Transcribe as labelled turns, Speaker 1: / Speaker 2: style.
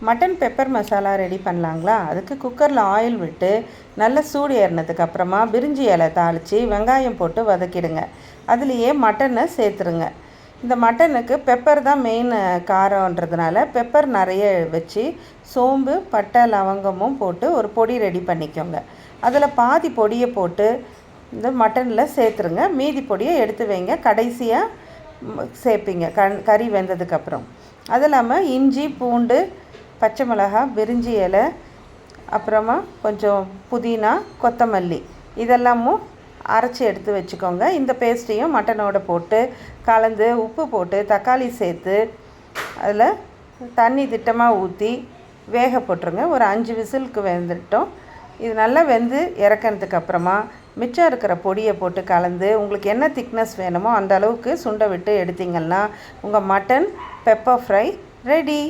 Speaker 1: Mutton pepper masala ready பண்ணலாங்களா? அதுக்கு குக்கரில் ஆயில் விட்டு நல்லா சூடு ஏறினதுக்கு அப்புறமா பிரிஞ்சி இலை தாளித்து வெங்காயம் போட்டு வதக்கிடுங்க. அதுலேயே மட்டனை சேர்த்துருங்க. இந்த மட்டனுக்கு பெப்பர் தான் மெயின் காரன்றதுனால பெப்பர் நிறைய வச்சு சோம்பு பட்டை லவங்கமும் போட்டு ஒரு பொடி ரெடி பண்ணிக்கோங்க. அதில் பாதி பொடியை போட்டு இந்த மட்டனில் சேர்த்துருங்க. மீதி பொடியை எடுத்து வைங்க. கடைசியாக சேர்ப்பிங்க கறி வெந்ததுக்கப்புறம். அது இல்லாமல் இஞ்சி பூண்டு பச்சை மிளகாய் பிரிஞ்சி இலை அப்புறமா கொஞ்சம் புதினா கொத்தமல்லி இதெல்லாமும் அரைச்சி எடுத்து வச்சுக்கோங்க. இந்த பேஸ்ட்டையும் மட்டனோடு போட்டு கலந்து உப்பு போட்டு தக்காளி சேர்த்து அதில் தண்ணி திட்டமாக ஊற்றி வேக போட்டுருங்க. ஒரு 5 விசிலுக்கு வெந்துட்டோம். இது நல்லா வெந்து இறக்கிறதுக்கு அப்புறமா மிச்சம் இருக்கிற பொடியை போட்டு கலந்து உங்களுக்கு என்ன திக்னஸ் வேணுமோ அந்த அளவுக்கு சுண்டை விட்டு எடுத்திங்கன்னா உங்கள் மட்டன் பெப்பர் ஃப்ரை ரெடி.